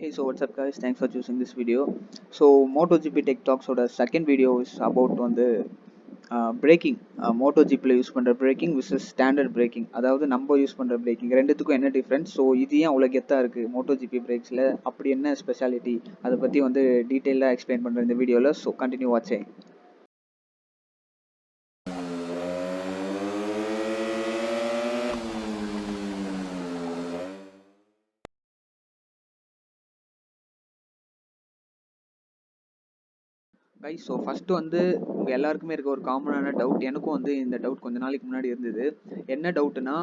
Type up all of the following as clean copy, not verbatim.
Hey, so what's up guys? Thanks for choosing this video. So MotoGP Tech Talks ஓட second video is about வந்து braking. MotoGP ல use பண்ற braking versus standard braking. அதாவது நம்ம use பண்ற braking ரெண்டுத்துக்கும் என்ன டிஃபரன்ஸ்? ஸோ இது ஏன் அவ்வளோ கெத்தா இருக்கு MotoGP பிரேக்ஸ்ல, அப்படி என்ன ஸ்பெஷாலிட்டி, அதை பத்தி வந்து டீட்டெயிலாக எக்ஸ்பிளைன் பண்ற இந்த வீடியோல. ஸோ கண்டினியூ வாட்சிங். கைஸ், ஸோ ஃபஸ்ட்டு வந்து உங்கள் எல்லாருக்குமே இருக்க ஒரு காமனான டவுட், எனக்கும் வந்து இந்த டவுட் கொஞ்ச நாளைக்கு முன்னாடி இருந்தது. என்ன டவுட்னா,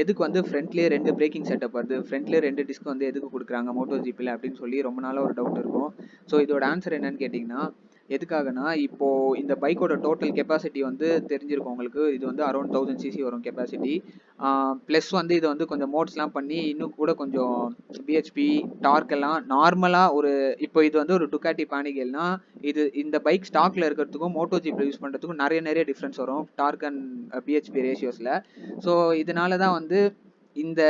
எதுக்கு வந்து ஃப்ரண்ட்லேயே 2 பிரேக்கிங் செட்டப் வருது, ஃப்ரண்ட்லேயே 2 டிஸ்க் வந்து எதுக்கு கொடுக்குறாங்க MotoGPல அப்படின்னு சொல்லி ரொம்ப நாளாக ஒரு டவுட் இருக்கும். ஸோ இதோட ஆன்சர் என்னன்னு கேட்டிங்கன்னா, எதுக்காகனா, இப்போ இந்த பைக்கோட டோட்டல் கெப்பாசிட்டி வந்து தெரிஞ்சிருக்கும் உங்களுக்கு. இது வந்து அரௌண்ட் 1000cc வரும் கெப்பாசிட்டி. ப்ளஸ் வந்து இதை வந்து கொஞ்சம் மோட்ஸ்லாம் பண்ணி இன்னும் கூட கொஞ்சம் பிஹெச்பி டார்க் எல்லாம் நார்மலாக ஒரு, இப்போ இது வந்து ஒரு டுக்காட்டி பானிகேல்னா, இது இந்த பைக் ஸ்டாக்ல இருக்கிறதுக்கும் MotoGP யூஸ் பண்ணுறதுக்கும் நிறைய டிஃப்ரென்ஸ் வரும் டார்க் அண்ட் பிஹெச்பி ரேஷியோஸில். ஸோ இதனால தான் வந்து இந்த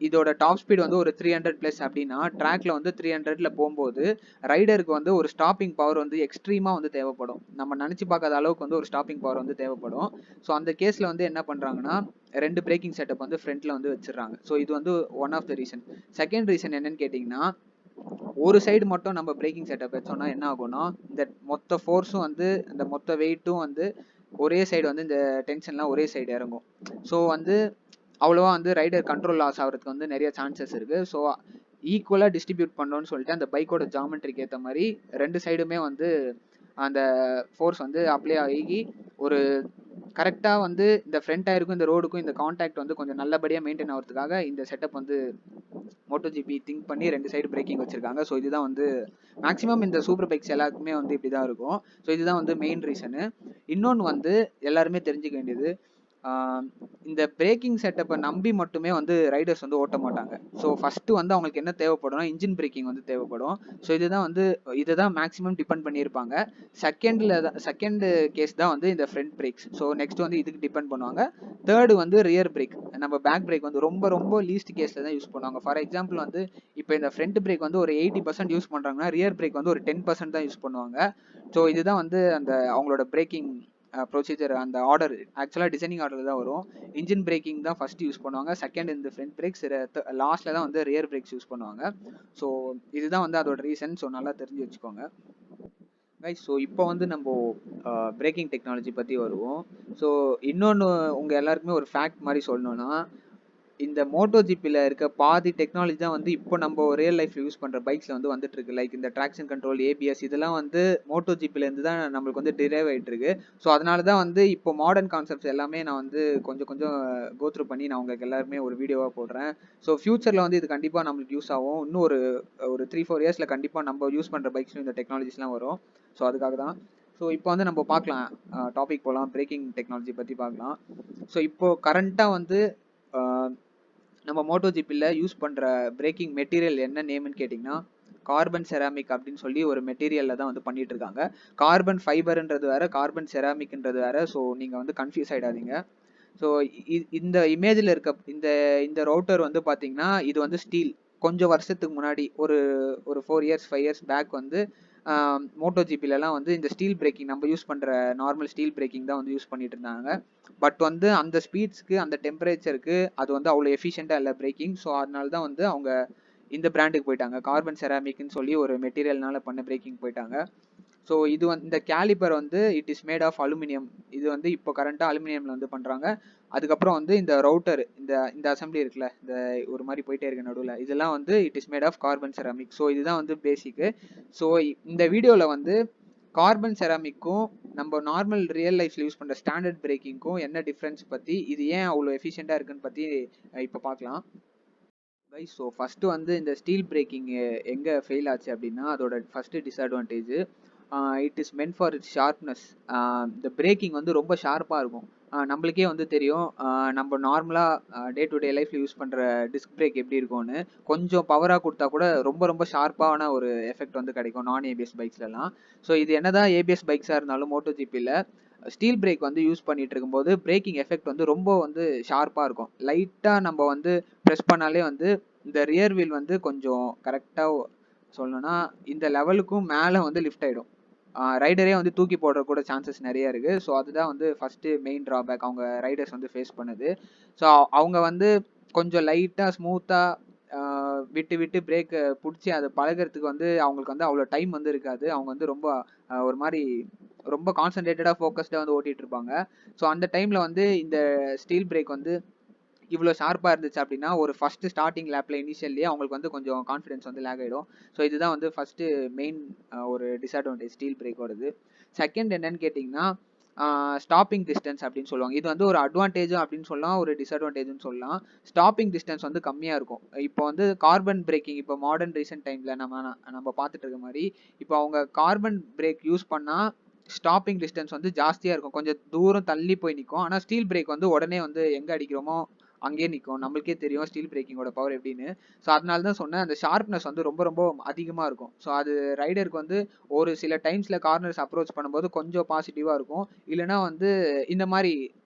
இதோட டாப் ஸ்பீட் வந்து ஒரு 300+ அப்படின்னா, ட்ராக்ல வந்து 300ல போகும்போது ரைடருக்கு வந்து ஒரு ஸ்டாப்பிங் பவர் வந்து எக்ஸ்ட்ரீமா வந்து தேவைப்படும். நம்ம நினைச்சு பார்க்காத அளவுக்கு வந்து ஒரு ஸ்டாப்பிங் பவர் வந்து தேவைப்படும். ஸோ அந்த கேஸ்ல வந்து என்ன பண்றாங்கன்னா, 2 பிரேக்கிங் செட்டப் வந்து ஃப்ரண்ட்ல வந்து வச்சிடறாங்க. ஸோ இது வந்து one of the reason. Second reason என்னன்னு கேட்டீங்கன்னா, ஒரு சைடு மட்டும் நம்ம பிரேக்கிங் செட்டப் வச்சோம்னா என்ன ஆகும்னா, இந்த மொத்த ஃபோர்ஸும் வந்து இந்த மொத்த வெயிட்டும் வந்து ஒரே சைடு வந்து இந்த டென்ஷன்லாம் ஒரே சைடு இறங்கும். ஸோ வந்து அவ்வளோவா வந்து ரைடர் கண்ட்ரோல் லாஸ் ஆகிறதுக்கு வந்து நிறைய சான்சஸ் இருக்குது. ஸோ ஈக்குவலாக டிஸ்ட்ரிபியூட் பண்ணோன்னு சொல்லிட்டு அந்த பைக்கோட ஜாமெட்ரிக்கு ஏற்ற மாதிரி 2 சைடுமே வந்து அந்த ஃபோர்ஸ் வந்து அப்ளை ஆகி ஒரு கரெக்டாக வந்து இந்த ஃப்ரண்ட் டயருக்கும் இந்த ரோடுக்கும் இந்த கான்டாக்ட் வந்து கொஞ்சம் நல்லபடியாக மெயின்டைன் ஆகிறதுக்காக இந்த செட்டப் வந்து MotoGP திங்க் பண்ணி 2 சைடு பிரேக்கிங் வச்சிருக்காங்க. ஸோ இதுதான் வந்து மேக்ஸிமம் இந்த சூப்பர் பைக்ஸ் எல்லாருக்குமே வந்து இப்படி தான் இருக்கும். ஸோ இதுதான் வந்து மெயின் ரீசனு. இன்னொன்று வந்து எல்லாருமே தெரிஞ்சுக்க வேண்டியது, இந்த பிரேக்கிங் செட்டப்பை நம்பி மட்டுமே வந்து ரைடர்ஸ் வந்து ஓட்ட மாட்டாங்க. ஸோ ஃபர்ஸ்ட் வந்து அவங்களுக்கு என்ன தேவைப்படும்னா, இன்ஜின் பிரேக்கிங் வந்து தேவைப்படும். ஸோ இதுதான் வந்து இதை தான் மேக்ஸிமம் டிபெண்ட் பண்ணியிருப்பாங்க. செகண்ட் கேஸ் தான் வந்து இந்த ஃப்ரண்ட் பிரேக்ஸ். ஸோ நெக்ஸ்ட் வந்து இதுக்கு டிபெண்ட் பண்ணுவாங்க. தேர்டு வந்து ரியர் பிரேக். நம்ம பேக் பிரேக் வந்து ரொம்ப லீஸ்ட் கேஸ்ல தான் யூஸ் பண்ணுவாங்க. ஃபார் எக்ஸாம்பிள் வந்து இப்போ இந்த ஃப்ரண்ட் பிரேக் வந்து ஒரு 80% யூஸ் பண்றாங்கன்னா, ரியர் பிரேக் வந்து ஒரு 10% தான் யூஸ் பண்ணுவாங்க. ஸோ இதுதான் வந்து அந்த அவங்களோட பிரேக்கிங் ப்ரொசீஜர், அந்த ஆர்டர் ஆக்சுவலாக டிசைனிங் ஆர்டர் தான் வரும். இன்ஜின் பிரேக்கிங் தான் ஃபர்ஸ்ட் யூஸ் பண்ணுவாங்க, செகண்ட் இந்த ஃப்ரண்ட் பிரேக்ஸ், லாஸ்ட்ல தான் வந்து ரியர் பிரேக்ஸ் யூஸ் பண்ணுவாங்க. ஸோ இதுதான் வந்து அதோட ரீசன். ஸோ நல்லா தெரிஞ்சு வச்சுக்கோங்க கைஸ். ஸோ இப்போ வந்து நம்ம பிரேக்கிங் டெக்னாலஜி பற்றி வருவோம். ஸோ இன்னொன்று உங்கள் எல்லாருக்குமே ஒரு ஃபேக்ட் மாதிரி சொல்லணும்னா, இந்த MotoGPல இருக்க பாதி டெக்னாலஜி தான் வந்து இப்போ நம்ம ரியல் லைஃப்ல யூஸ் பண்ற பைக்ஸ்ல வந்து வந்துட்டு இருக்கு. லைக் இந்த ட்ராக்ஷன் கண்ட்ரோல், ABS, இதெல்லாம் வந்து MotoGPல இருந்து தான் நம்மளுக்கு வந்து டிரைவ் ஆயிட்டு இருக்கு. ஸோ அதனால தான் வந்து இப்போ மாடர்ன் கான்செப்ட்ஸ் எல்லாமே நான் வந்து கொஞ்சம் கோத்ரூ பண்ணி நான் உங்களுக்கு எல்லாருமே ஒரு வீடியோவா போடுறேன். ஸோ ஃபியூச்சர்ல வந்து இது கண்டிப்பா நம்மளுக்கு யூஸ் ஆகும். இன்னும் ஒரு 3-4 இயர்ஸ்ல கண்டிப்பா நம்ம யூஸ் பண்ற பைக்ஸ்ல இந்த டெக்னாலஜிஸ்லாம் வரும். ஸோ அதுக்காக தான். ஸோ இப்போ வந்து நம்ம பார்க்கலாம், டாபிக் போகலாம், பிரேக்கிங் டெக்னாலஜி பற்றி பார்க்கலாம். ஸோ இப்போ கரண்ட்டாக வந்து நம்ம MotoGPல யூஸ் பண்ணுற பிரேக்கிங் மெட்டீரியல் என்ன நேம்னு கேட்டிங்கன்னா, கார்பன் செராமிக் அப்படின்னு சொல்லி ஒரு மெட்டீரியலில் தான் வந்து பண்ணிட்டு இருக்காங்க. கார்பன் ஃபைபர்ன்றது வேற, கார்பன் செராமிக்ன்றது வேற. ஸோ நீங்கள் வந்து கன்ஃபியூஸ் ஆகிடாதீங்க. ஸோ இந்த இமேஜில் இருக்க இந்த ரவுட்டர் வந்து பார்த்தீங்கன்னா, இது வந்து ஸ்டீல். கொஞ்சம் வருஷத்துக்கு முன்னாடி ஒரு 4 இயர்ஸ் 5 இயர்ஸ் பேக் வந்து MotoGPலலாம் வந்து இந்த ஸ்டீல் பிரேக்கிங், நம்ம யூஸ் பண்ணுற நார்மல் ஸ்டீல் பிரேக்கிங் தான் வந்து யூஸ் பண்ணிட்டு இருந்தாங்க. பட் வந்து அந்த ஸ்பீட்ஸ்க்கு, அந்த டெம்பரேச்சருக்கு அது வந்து அவ்வளோ எஃபிஷியண்டாக இல்லை பிரேக்கிங். ஸோ அதனால தான் வந்து அவங்க இந்த பிராண்டுக்கு போயிட்டாங்க. கார்பன் செராமிக்னு சொல்லி ஒரு மெட்டீரியல்னால பண்ண பிரேக்கிங் போயிட்டாங்க. ஸோ இது வந்து இந்த கேலிப்பர் வந்து it is made of aluminium. இது வந்து இப்போ கரண்ட்டாக அலுமினியமில் வந்து பண்ணுறாங்க. அதுக்கப்புறம் வந்து இந்த ரவுட்டர், இந்த அசம்பிளி இருக்குல்ல, இந்த ஒரு மாதிரி போயிட்டே இருக்க நடுவில், இதெல்லாம் வந்து it is made of carbon ceramic. So இதுதான் வந்து பேசிக்கு. ஸோ இந்த வீடியோவில் வந்து கார்பன் செராமிக்கும் நம்ம நார்மல் ரியல் லைஃப்ல யூஸ் பண்ணுற ஸ்டாண்டர்ட் பிரேக்கிங்க்கும் என்ன டிஃப்ரென்ஸ் பற்றி, இது ஏன் அவ்வளோ எஃபிஷியண்டாக இருக்குன்னு பற்றி இப்போ பார்க்கலாம் கைஸ். ஸோ ஃபஸ்ட்டு வந்து இந்த ஸ்டீல் பிரேக்கிங் எங்கே ஃபெயில் ஆச்சு அப்படின்னா, அதோட first disadvantage, it is meant for it's sharpness. இந்த பிரேக்கிங் வந்து ரொம்ப ஷார்ப்பாக இருக்கும். நம்மளுக்கே வந்து தெரியும், நம்ம நார்மலாக டே டு டே லைஃப்பில் யூஸ் பண்ணுற டிஸ்க் பிரேக் எப்படி இருக்கும்னு. கொஞ்சம் பவராக கொடுத்தா கூட ரொம்ப ஷார்ப்பான ஒரு எஃபெக்ட் வந்து கிடைக்கும் நான் ABS பைக்ஸ்லாம். ஸோ இது என்னதான் ABS பைக்ஸாக இருந்தாலும் MotoGPல ஸ்டீல் பிரேக் வந்து யூஸ் பண்ணிட்டு இருக்கும்போது பிரேக்கிங் எஃபெக்ட் வந்து ரொம்ப வந்து ஷார்ப்பாக இருக்கும். லைட்டாக நம்ம வந்து ப்ரெஸ் பண்ணாலே வந்து இந்த ரியர் வீல் வந்து கொஞ்சம் கரெக்டாக சொல்லணும்னா இந்த லெவலுக்கும் மேலே வந்து லிஃப்ட் ஆகிடும். ரைடரே வந்து தூக்கி போடுற கூட சான்சஸ் நிறைய இருக்கு. ஸோ அதுதான் வந்து ஃபர்ஸ்ட் மெயின் டிராபேக் அவங்க ரைடர்ஸ் வந்து ஃபேஸ் பண்ணுது. ஸோ அவங்க வந்து கொஞ்சம் லைட்டாக ஸ்மூத்தாக விட்டு விட்டு பிரேக் பிடிச்சி அதை பழகிறதுக்கு வந்து அவங்களுக்கு வந்து அவ்வளோ டைம் வந்து இருக்காது. அவங்க வந்து ரொம்ப ஒரு மாதிரி ரொம்ப கான்சென்ட்ரேட்டடாக ஃபோக்கஸ்டாக வந்து ஓட்டிட்டு இருப்பாங்க. ஸோ அந்த டைமில் வந்து இந்த ஸ்டீல் பிரேக் வந்து இவ்வளோ ஷார்ப்பாக இருந்துச்சு அப்படின்னா ஒரு ஃபர்ஸ்ட் ஸ்டார்டிங் லேப்பில் இனிஷியல்லே அவங்களுக்கு வந்து கொஞ்சம் கான்ஃபிடன்ஸ் வந்து லேக் ஆகிடும். ஸோ இதுதான் வந்து ஃபர்ஸ்ட் மெயின் ஒரு டிஸ்அட்வான்டேஜ் ஸ்டீல் பிரேக்கோடது. செகண்ட் என்னன்னு கேட்டிங்கன்னா ஸ்டாப்பிங் டிஸ்டன்ஸ் அப்படின்னு சொல்லுவாங்க. இது வந்து ஒரு அட்வான்டேஜும் அப்படின்னு சொல்லலாம், ஒரு டிஸ்அட்வான்டேஜ்னு சொல்லலாம். ஸ்டாப்பிங் டிஸ்டன்ஸ் வந்து கம்மியாக இருக்கும். இப்போ வந்து கார்பன் பிரேக்கிங் இப்போ மாடர்ன் ரீசெண்ட் டைமில் நம்ம பார்த்துட்டு இருக்க மாதிரி இப்போ அவங்க கார்பன் பிரேக் யூஸ் பண்ணால் ஸ்டாப்பிங் டிஸ்டன்ஸ் வந்து ஜாஸ்தியாக இருக்கும். கொஞ்சம் தூரம் தள்ளி போய் நிற்கும். ஆனால் ஸ்டீல் பிரேக் வந்து உடனே வந்து எங்கே அடிக்கிறோமோ அங்கேயே நிற்கும். நம்மளுக்கே தெரியும் ஸ்டீல் பிரேக்கிங்கோட பவர் எப்படின்னு. ஸோ அதனால தான் சொன்னேன், அந்த ஷார்ப்னஸ் வந்து ரொம்ப ரொம்ப அதிகமாக இருக்கும். ஸோ அது ரைடருக்கு வந்து ஒரு சில டைம்ஸில் கார்னர்ஸ் அப்ரோச் பண்ணும்போது கொஞ்சம் பாசிட்டிவாக இருக்கும். இல்லைனா வந்து இந்த மாதிரி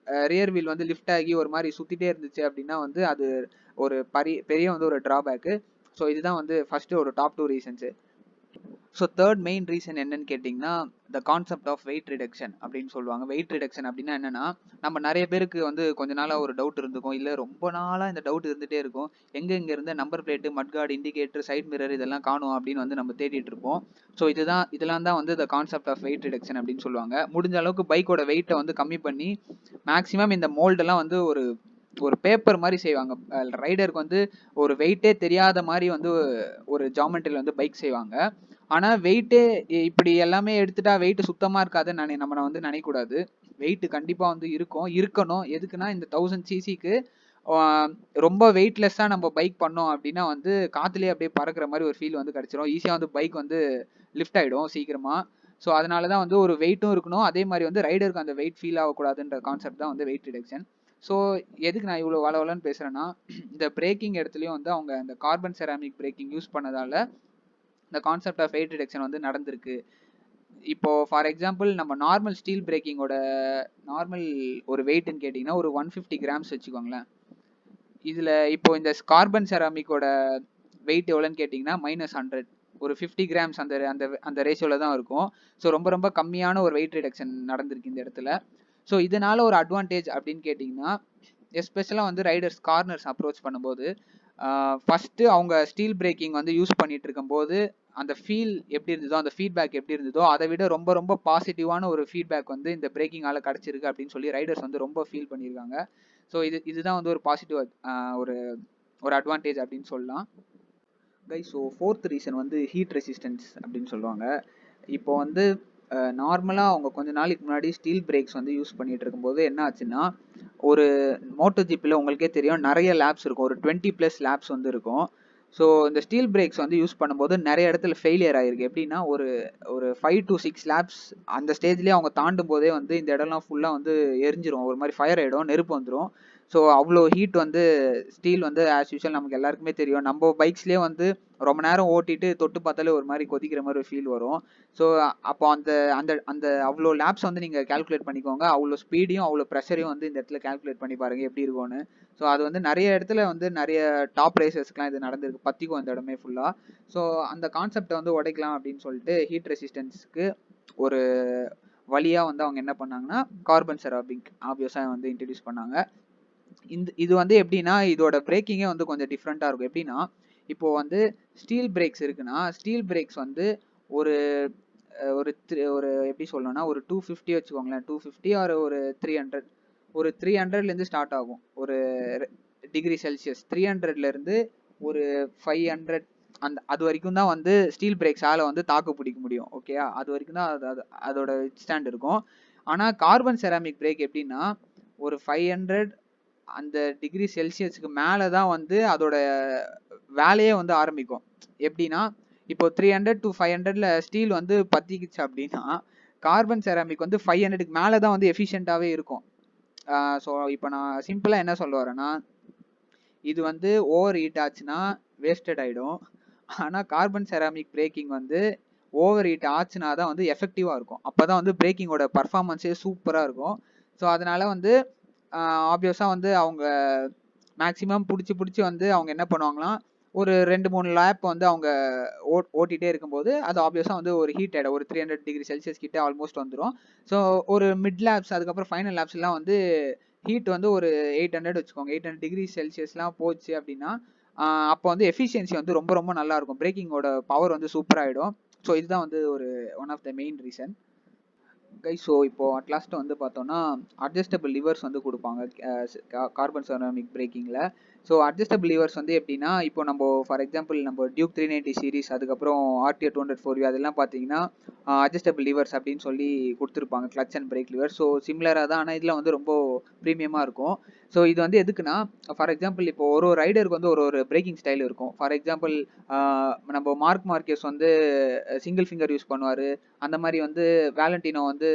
ரியர் வீல் வந்து லிஃப்ட் ஆகி ஒரு மாதிரி சுற்றிட்டே இருந்துச்சு அப்படின்னா வந்து அது ஒரு பெரிய வந்து ஒரு ட்ராபேக்கு. ஸோ இதுதான் வந்து ஃபர்ஸ்ட் ஒரு top 2 reasons. So third main reason என்னன்னு கேட்டிங்கன்னா the concept of weight reduction அப்படின்னு சொல்லுவாங்க. வெயிட் ரிடக்ஷன் அப்படின்னா என்னன்னா, நம்ம நிறைய பேருக்கு வந்து கொஞ்ச நாளாக ஒரு டவுட் இருந்துக்கும், இல்லை ரொம்ப நாளாக இந்த டவுட் இருந்துகிட்டே இருக்கும். எங்கே இருந்த number plate, mudguard, indicator, side mirror இதெல்லாம் காணும் அப்படின்னு வந்து நம்ம தேடிட்டு இருப்போம். ஸோ இதெல்லாம் தான் வந்து the concept of weight reduction அப்படின்னு சொல்லுவாங்க. முடிஞ்ச அளவுக்கு பைக்கோட வெயிட்டை வந்து கம்மி பண்ணி மேக்ஸிமம் இந்த மோல்டெல்லாம் வந்து ஒரு பேப்பர் மாதிரி செய்வாங்க. ரைடருக்கு வந்து ஒரு வெயிட்டே தெரியாத மாதிரி வந்து ஒரு ஜாமெட்ரியில் வந்து பைக் செய்வாங்க. ஆனால் வெயிட்டே இப்படி எல்லாமே எடுத்துட்டா வெயிட் சுத்தமாக இருக்காதுன்னு நம்ம வந்து நினைக்கக்கூடாது. வெயிட் கண்டிப்பாக வந்து இருக்கணும். எதுக்குன்னா இந்த 1000 சிசிக்கு ரொம்ப வெயிட்லெஸ்ஸாக நம்ம பைக் பண்ணோம் அப்படின்னா வந்து காற்றுலேயே அப்படியே பறக்கிற மாதிரி ஒரு ஃபீல் வந்து கிடச்சிரும். ஈஸியாக வந்து பைக் வந்து லிஃப்ட் ஆகிடும் சீக்கிரமாக. ஸோ அதனால தான் வந்து ஒரு வெயிட்டும் இருக்கணும், அதே மாதிரி வந்து ரைடருக்கு அந்த வெயிட் ஃபீல் ஆகக்கூடாதுன்ற கான்செப்ட் தான் வந்து வெயிட் ரிடக்ஷன். ஸோ எதுக்கு நான் இவ்வளோ வளவலன்னு பேசுகிறேன்னா, இந்த பிரேக்கிங் இடத்துலையும் வந்து அவங்க இந்த கார்பன் செராமிக் பிரேக்கிங் யூஸ் பண்ணதால இந்த கான்செப்ட் ஆஃப் வெயிட் ரிடக்ஷன் வந்து நடந்திருக்கு. இப்போ ஃபார் எக்ஸாம்பிள் நம்ம நார்மல் ஸ்டீல் பிரேக்கிங்கோட நார்மல் ஒரு வெயிட்னு கேட்டிங்கன்னா ஒரு 150 கிராம்ஸ் வச்சுக்கோங்களேன். இதில் இப்போ இந்த கார்பன் செராமிக்கோட வெயிட் எவ்வளோன்னு கேட்டிங்கன்னா -100, ஒரு 50 கிராம்ஸ் அந்த அந்த அந்த ரேஷியோவில் தான் இருக்கும். ஸோ ரொம்ப ரொம்ப கம்மியான ஒரு வெயிட் ரிடக்ஷன் நடந்திருக்கு இந்த இடத்துல. ஸோ இதனால் ஒரு அட்வான்டேஜ் அப்படின்னு கேட்டிங்கன்னா, எஸ்பெஷலாக வந்து ரைடர்ஸ் கார்னர்ஸ் அப்ரோச் பண்ணும்போது ஃபஸ்ட்டு அவங்க ஸ்டீல் பிரேக்கிங் வந்து யூஸ் பண்ணிட்டு இருக்கும்போது அந்த ஃபீல் எப்படி இருந்ததோ, அந்த ஃபீட்பேக் எப்படி இருந்ததோ அதை விட ரொம்ப ரொம்ப பாசிட்டிவான ஒரு ஃபீட்பேக் வந்து இந்த பிரேக்கிங்கால கிடச்சிருக்கு அப்படின்னு சொல்லி ரைடர்ஸ் வந்து ரொம்ப ஃபீல் பண்ணியிருக்காங்க. ஸோ இதுதான் வந்து ஒரு பாசிட்டிவ் ஒரு ஒரு அட்வான்டேஜ் அப்படின்னு சொல்லலாம். கைஸ், ஸோ ஃபோர்த் ரீசன் வந்து ஹீட் ரெசிஸ்டன்ஸ் அப்படின்னு சொல்லுவாங்க. இப்போ வந்து நார்மலாக அவங்க கொஞ்ச நாளைக்கு முன்னாடி ஸ்டீல் பிரேக்ஸ் வந்து யூஸ் பண்ணிட்டு இருக்கும்போது என்ன ஆச்சுன்னா, ஒரு மோட்டோ ஜிப்பில் உங்களுக்கே தெரியும் நிறைய லேப்ஸ் இருக்கும், ஒரு 20+ லேப்ஸ் வந்து இருக்கும். ஸோ இந்த ஸ்டீல் பிரேக்ஸ் வந்து யூஸ் பண்ணும்போது நிறைய இடத்துல ஃபெயிலியர் ஆகிருக்கு. எப்படின்னா ஒரு ஒரு 5 to 6 லேப்ஸ் அந்த ஸ்டேஜ்லேயே அவங்க தாண்டும் போதே வந்து இந்த இடம்லாம் ஃபுல்லாக வந்து எரிஞ்சிரும், ஒரு மாதிரி ஃபயர் ஆகிடும், நெருப்பு வந்துடும். ஸோ அவ்வளோ ஹீட் வந்து ஸ்டீல் வந்து ஆஸ் யூஷுவல் நமக்கு எல்லாருக்குமே தெரியும். நம்ம பைக்ஸ்லேயே வந்து ரொம்ப நேரம் ஓட்டிட்டு தொட்டு பார்த்தாலே ஒரு மாதிரி கொதிக்கிற மாதிரி ஒரு ஃபீல் வரும். ஸோ அப்போ அந்த அந்த அந்த அவ்வளோ லேப்ஸ் வந்து நீங்கள் கால்குலேட் பண்ணிக்கோங்க. அவ்வளோ ஸ்பீடையும் அவ்வளோ ப்ரெஷரையும் வந்து இந்த இடத்துல கால்குலேட் பண்ணி பாருங்கள் எப்படி இருக்கும்னு. ஸோ அது வந்து நிறைய இடத்துல வந்து நிறைய டாப் ரேசர்ஸ்க்குலாம் இது நடந்திருக்கு, பற்றிக்கும் அந்த இடமே ஃபுல்லாக. ஸோ அந்த கான்செப்டை வந்து உடைக்கலாம் அப்படின்னு சொல்லிட்டு ஹீட் ரெசிஸ்டன்ஸ்க்கு ஒரு வழியாக வந்து அவங்க என்ன பண்ணாங்கன்னா கார்பன் செராமிக் ஆப்வியஸாக வந்து இன்ட்ரடியூஸ் பண்ணாங்க. இது வந்து எப்படின்னா இதோட பிரேக்கிங்கே வந்து கொஞ்சம் டிஃப்ரெண்ட்டாக இருக்கும். எப்படின்னா இப்போ வந்து ஸ்டீல் பிரேக்ஸ் இருக்குன்னா ஸ்டீல் பிரேக்ஸ் வந்து ஒரு ஒரு ஒரு எப்படி சொல்லணும்னா ஒரு 250 வச்சுக்கோங்களேன், 250 ஆர் ஒரு 300, ஒரு 300லேருந்து ஸ்டார்ட் ஆகும் ஒரு டிகிரி செல்சியஸ். 300லேருந்து ஒரு 500 அது வரைக்கும் தான் வந்து ஸ்டீல் பிரேக்ஸால் வந்து தாக்கு பிடிக்க முடியும். ஓகேயா, அது வரைக்கும் தான் அதோட ஸ்டாண்ட் இருக்கும். ஆனால் கார்பன் செராமிக் பிரேக் எப்படின்னா ஒரு 500 அந்த டிகிரி செல்சியஸுக்கு மேலே தான் வந்து அதோட வேலையே வந்து ஆரம்பிக்கும். எப்படின்னா இப்போ 300 to 500ல ஸ்டீல் வந்து பற்றிக்கிச்சு அப்படின்னா கார்பன் செராமிக் வந்து 500க்கு மேலே தான் வந்து எஃபிஷியண்ட்டாகவே இருக்கும். ஸோ இப்போ நான் சிம்பிளாக என்ன சொல்ல வரேன்னா, இது வந்து ஓவர் ஹீட் ஆச்சுன்னா வேஸ்டட் ஆகிடும். ஆனால் கார்பன் செராமிக் பிரேக்கிங் வந்து ஓவர் ஹீட் ஆச்சுன்னா தான் வந்து எஃபெக்டிவாக இருக்கும். அப்போ தான் வந்து பிரேக்கிங்கோட பர்ஃபார்மன்ஸே சூப்பராக இருக்கும். ஸோ அதனால் வந்து ஆப்வியஸாக வந்து அவங்க மேக்ஸிமம் பிடிச்சி வந்து அவங்க என்ன பண்ணுவாங்கன்னா ஒரு 2-3 லேப் வந்து அவங்க ஓட்டிட்டே இருக்கும்போது அது ஆப்வியஸா வந்து ஒரு ஹீட் ஆயிடும். ஒரு 300 டிகிரி செல்சியஸ் கிட்ட ஆல்மோஸ்ட் வந்துரும். ஸோ ஒரு மிட் லேப்ஸ் அதுக்கப்புறம் ஃபைனல் லேப்ஸ்லாம் வந்து ஹீட் வந்து ஒரு 800 வச்சுக்கோங்க. 800 டிகிரி செல்சியஸ்லாம் போச்சு அப்படின்னா, அப்போ வந்து எஃபிஷியன்சி வந்து ரொம்ப ரொம்ப நல்லா இருக்கும். பிரேக்கிங்கோட பவர் வந்து சூப்பரா ஆயிடும். ஸோ இதுதான் வந்து ஒரு one of the main reason. Guys so இப்போ அட் லாஸ்ட் வந்து பார்த்தோம்னா அட்ஜஸ்டபிள் லிவர்ஸ் வந்து கொடுப்பாங்க கார்பன் செராமிக் பிரேக்கிங்கில். ஸோ அட்ஜஸ்டபிள் லிவர்ஸ் வந்து எப்படின்னா, இப்போ நம்ம ஃபார் எக்ஸாம்பிள் நம்ம டியூக் 390 சீரிஸ் அதுக்கப்புறம் ஆர்டிஓ 204 அதெல்லாம் பார்த்தீங்கன்னா அட்ஜஸ்டபிள் லிவர்ஸ் அப்படின்னு சொல்லி கொடுத்துருப்பாங்க, clutch and brake lever. So சிமிலராக தான், ஆனால் இதில் வந்து ரொம்ப ப்ரீமியமாக இருக்கும். ஸோ இது வந்து எதுக்குன்னா, ஃபார் எக்ஸாம்பிள் இப்போ ஒரு ரைடருக்கு வந்து ஒரு பிரேக்கிங் ஸ்டைல் இருக்கும். ஃபார் எக்ஸாம்பிள் நம்ம மார்க் மார்க்கெஸ் வந்து சிங்கிள் ஃபிங்கர் யூஸ் பண்ணுவார். அந்த மாதிரி வந்து வேலண்டினோ வந்து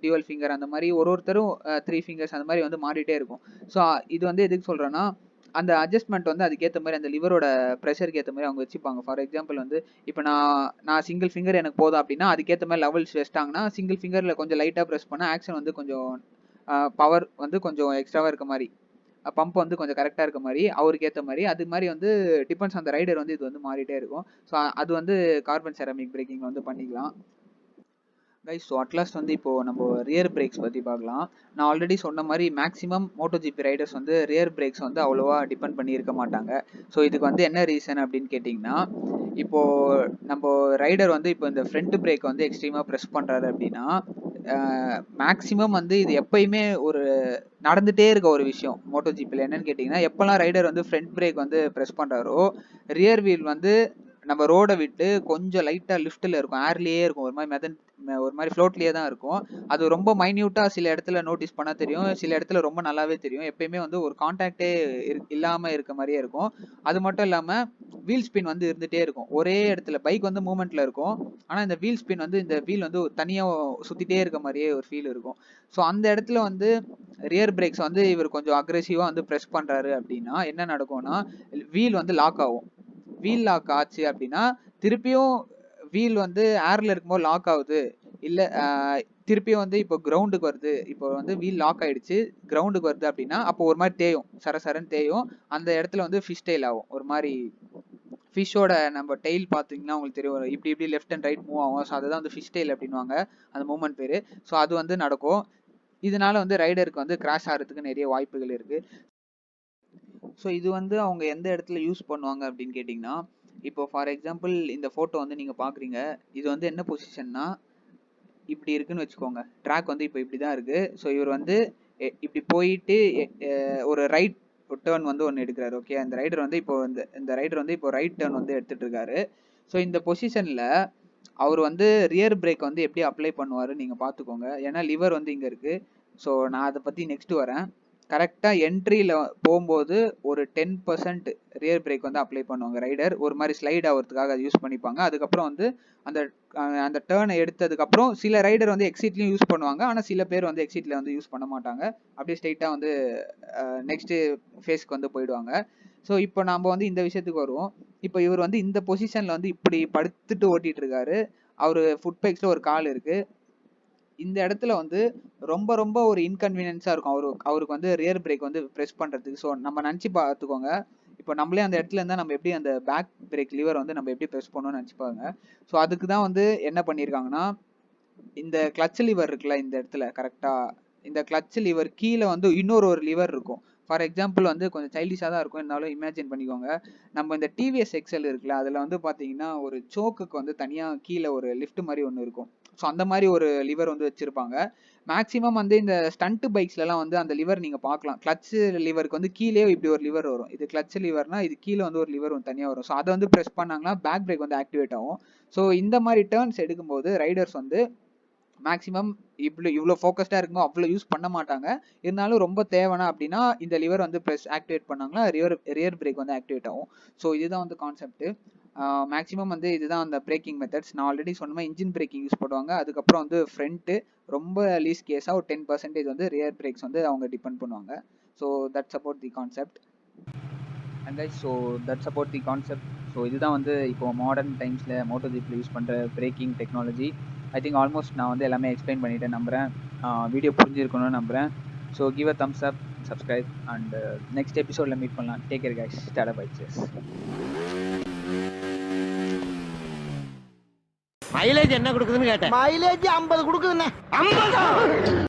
டியூவல் ஃபிங்கர், அந்த மாதிரி ஒருத்தரும் 3 ஃபிங்கர்ஸ் அந்த மாதிரி வந்து மாறிட்டே இருக்கும். ஸோ இது வந்து எதுக்கு சொல்கிறேன்னா, அந்த அட்ஜஸ்ட்மெண்ட் வந்து அதுக்கேற்ற மாதிரி அந்த லிவரோட ப்ரெஷருக்கு ஏற்ற மாதிரி அவங்க வச்சுப்பாங்க. ஃபார் எக்ஸாம்பிள் வந்து இப்போ நான் சிங்கிள் ஃபிங்கர் எனக்கு போதும் அப்படின்னா அதுக்கேற்ற மாதிரி லெவல்ஸ் வச்சிட்டாங்கன்னா, சிங்கிள் ஃபிங்கரில் கொஞ்சம் லைட்டாக ப்ரெஸ் பண்ணால் ஆக்ஷன் வந்து கொஞ்சம் பவர் வந்து கொஞ்சம் எக்ஸ்ட்ராவாக இருக்க மாதிரி, பம்ப் வந்து கொஞ்சம் கரெக்டாக இருக்க மாதிரி அவருக்கு ஏற்ற மாதிரி, அது மாதிரி வந்து டிபெண்ட்ஸ் அந்த ரைடர் வந்து இது வந்து மாறிட்டே இருக்கும். ஸோ அது வந்து கார்பன் செராமிக் பிரேக்கிங் வந்து பண்ணிக்கலாம். கைஸ் ஸோ அட்லாஸ்ட் வந்து இப்போ நம்ம ரியர் பிரேக்ஸ் பற்றி பார்க்கலாம். நான் ஆல்ரெடி சொன்ன மாதிரி மேக்ஸிமம் மோட்டோஜிபி ரைடர்ஸ் வந்து ரியர் பிரேக்ஸ் வந்து அவ்வளோவா டிபெண்ட் பண்ணி இருக்க மாட்டாங்க. ஸோ இதுக்கு வந்து என்ன ரீசன் அப்படின்னு கேட்டிங்கன்னா, இப்போ நம்ம ரைடர் வந்து இப்போ இந்த ஃப்ரண்ட் பிரேக் வந்து எக்ஸ்ட்ரீமாக ப்ரெஸ் பண்ணுறாரு அப்படின்னா, மேக்ஸிமம் வந்து இது எப்பயுமே ஒரு நடந்துகிட்டே இருக்க ஒரு விஷயம் மோட்டோஜிபியில். என்னன்னு கேட்டிங்கன்னா, எப்போல்லாம் ரைடர் வந்து ஃப்ரண்ட் பிரேக் வந்து ப்ரெஸ் பண்ணுறாரோ ரியர் வீல் வந்து நம்ம ரோடை விட்டு கொஞ்சம் லைட்டாக லிஃப்ட்டில் இருக்கும், ஏர்லேயே இருக்கும், ஒரு மாதிரி ஃப்ளோட்லேயே தான் இருக்கும். அது ரொம்ப மைன்யூட்டாக சில இடத்துல நோட்டீஸ் பண்ணால் தெரியும், சில இடத்துல ரொம்ப நல்லாவே தெரியும். எப்பயுமே வந்து ஒரு கான்டாக்டே இல்லாமல் இருக்க மாதிரியே இருக்கும். அது மட்டும் இல்லாமல் வீல் ஸ்பின் வந்து இருந்துகிட்டே இருக்கும் ஒரே இடத்துல. பைக் வந்து மூவ்மெண்ட்டில் இருக்கும், ஆனால் இந்த வீல் ஸ்பின் வந்து இந்த வீல் வந்து தனியாக சுற்றிட்டே இருக்க மாதிரியே ஒரு ஃபீல் இருக்கும். ஸோ அந்த இடத்துல வந்து ரியர் பிரேக்ஸ் வந்து இவர் கொஞ்சம் அக்ரெசிவாக வந்து ப்ரெஸ் பண்ணுறாரு அப்படின்னா என்ன நடக்கும்னா, வீல் வந்து லாக் ஆகும். வீல் லாக் ஆச்சு அப்படின்னா திருப்பியும் வீல் வந்து ஏர்ல இருக்கும்போது லாக் ஆகுது, இல்லை திருப்பியும் வந்து இப்போ கிரவுண்டுக்கு வருது, இப்போ வந்து வீல் லாக் ஆயிடுச்சு கிரவுண்டுக்கு வருது அப்படின்னா அப்போ ஒரு மாதிரி தேயும், சரசரன்னு தேயும். அந்த இடத்துல வந்து ஃபிஷ் டெயில் ஆகும். ஒரு மாதிரி ஃபிஷ்ஷோட நம்ம டெயில் பார்த்தீங்கன்னா உங்களுக்கு தெரியும், இப்படி இப்படி லெஃப்ட் அண்ட் ரைட் மூவ் ஆகும். ஸோ அதுதான் வந்து ஃபிஷ் டெயில் அப்படின்வாங்க அந்த மூவ்மெண்ட் பேர். ஸோ அது வந்து நடக்கும். இதனால வந்து ரைடருக்கு வந்து கிராஷ் ஆகிறதுக்கு நிறைய வாய்ப்புகள் இருக்குது. ஸோ இது வந்து அவங்க எந்த இடத்துல யூஸ் பண்ணுவாங்க அப்படின்னு கேட்டிங்கன்னா, இப்போ ஃபார் எக்ஸாம்பிள் இந்த ஃபோட்டோ வந்து நீங்கள் பார்க்குறீங்க, இது வந்து என்ன பொசிஷன்னா இப்படி இருக்குன்னு வச்சுக்கோங்க. ட்ராக் வந்து இப்போ இப்படி தான் இருக்குது. ஸோ இவர் வந்து இப்படி போயிட்டு ஒரு ரைட் டேர்ன் வந்து ஒன்று எடுக்கிறாரு. ஓகே, அந்த ரைடர் வந்து இப்போ இந்த ரைடர் வந்து இப்போ ரைட் டேர்ன் வந்து எடுத்துகிட்டு இருக்காரு. ஸோ இந்த பொசிஷனில் அவர் வந்து ரியர் பிரேக் வந்து எப்படி அப்ளை பண்ணுவார் நீங்கள் பார்த்துக்கோங்க. ஏன்னா லிவர் வந்து இங்கே இருக்குது. ஸோ நான் அதை பற்றி நெக்ஸ்ட் வரேன். கரெக்டாக என்ட்ரியில் போகும்போது ஒரு 10% ரியர் பிரேக் வந்து அப்ளை பண்ணுவாங்க ரைடர். ஒரு மாதிரி ஸ்லைட் ஆகிறதுக்காக அதை யூஸ் பண்ணிப்பாங்க. அதுக்கப்புறம் வந்து அந்த அந்த டேர்னை எடுத்ததுக்கப்புறம் சில ரைடர் வந்து எக்ஸிட்லையும் யூஸ் பண்ணுவாங்க, ஆனால் சில பேர் வந்து எக்ஸிட்டில் வந்து யூஸ் பண்ண மாட்டாங்க. அப்படியே ஸ்ட்ரைட்டாக வந்து நெக்ஸ்ட்டு ஃபேஸ்க்கு வந்து போயிடுவாங்க. ஸோ இப்போ நாம் வந்து இந்த விஷயத்துக்கு வருவோம். இப்போ இவர் வந்து இந்த பொசிஷனில் வந்து இப்படி படுத்துட்டு ஓட்டிகிட்டு இருக்காரு. அவர் ஃபுட் பைக்ஸில் ஒரு கால் இருக்குது. இந்த இடத்துல வந்து ரொம்ப ரொம்ப ஒரு இன்கன்வீனியன்ஸாக இருக்கும் அவருக்கு வந்து ரியர் பிரேக் வந்து ப்ரெஸ் பண்ணுறதுக்கு. ஸோ நம்ம நினச்சி பார்த்துக்கோங்க, இப்போ நம்மளே அந்த இடத்துல இருந்தால் நம்ம எப்படி அந்த பேக் பிரேக் லிவர் வந்து நம்ம எப்படி ப்ரெஸ் பண்ணணும்னு நினச்சிப்பாங்க. ஸோ அதுக்கு தான் வந்து என்ன பண்ணியிருக்காங்கன்னா, இந்த கிளச் லிவர் இருக்குல்ல இந்த இடத்துல கரெக்டாக, இந்த கிளச் லிவர் கீழே வந்து இன்னொரு லிவர் இருக்கும். ஃபார் எக்ஸாம்பிள் வந்து கொஞ்சம் சைல்டிஷாக தான் இருக்கும், இருந்தாலும் இமேஜின் பண்ணிக்கோங்க. நம்ம இந்த டிவிஎஸ் எக்ஸல் இருக்குல்ல, அதில் வந்து பார்த்தீங்கன்னா ஒரு சோக்குக்கு வந்து தனியாக கீழே ஒரு லிஃப்ட் மாதிரி ஒன்று இருக்கும். ஸோ அந்த மாதிரி ஒரு லிவர் வந்து வச்சுருப்பாங்க. மேக்ஸிமம் வந்து இந்த ஸ்டண்ட் பைக்ஸ்லலாம் வந்து அந்த லிவர் நீங்கள் பார்க்கலாம். கிளச் லிவருக்கு வந்து கீழே இப்படி ஒரு லிவர் வரும். இது கிளச் லிவர்னா இது கீழே வந்து ஒரு லிவர் ஒன்று தனியாக வரும். ஸோ அதை வந்து ப்ரெஸ் பண்ணாங்கன்னா பேக் பிரேக் வந்து ஆக்டிவேட் ஆகும். ஸோ இந்த மாதிரி டேர்ன்ஸ் எடுக்கும்போது ரைடர்ஸ் வந்து மேக்ஸிமம் இவ்வளோ ஃபோக்கஸ்டாக இருக்குமோ அவ்வளோ யூஸ் பண்ண மாட்டாங்க. இருந்தாலும் ரொம்ப தேவைனா அப்படின்னா இந்த லிவர் வந்து ப்ரெஸ் ஆக்டிவேட் பண்ணாங்கன்னா ரியர் பிரேக் வந்து ஆக்டிவேட் ஆகும். ஸோ இதுதான் வந்து கான்செப்ட். மேக்ஸிமம் வந்து இதுதான் அந்த பிரேக்கிங் மெத்தட்ஸ். நான் ஆல்ரெடி சொன்ன மாதிரி இன்ஜின் பிரேக்கிங் யூஸ் பண்ணுவாங்க. அதுக்கப்புறம் வந்து ஃப்ரண்ட்டு ரொம்ப லீஸ் கேஸாக ஒரு 10% வந்து ரியர் பிரேக்ஸ் வந்து அவங்க டிபெண்ட் பண்ணுவாங்க. So that's about the concept. And guys so that's about the concept. So இதுதான் வந்து இப்போ மாடர்ன் டைம்ஸில் மோட்டோஜிப்பில் யூஸ் பண்ணுற braking technology. I think almost நான் வந்து எல்லாமே எக்ஸ்பிளைன் பண்ணிட்டேன் நம்புகிறேன். வீடியோ புரிஞ்சிருக்கணும்னு நம்புகிறேன். So give a thumbs up, subscribe and next எபிசோட்ல மீட் பண்ணலாம். Take care guys. Tata bye cheers. Mileage என்ன கொடுக்குதுன்னு கேட்டேன். மைலேஜ் 50 கொடுக்குதுண்ணே. 50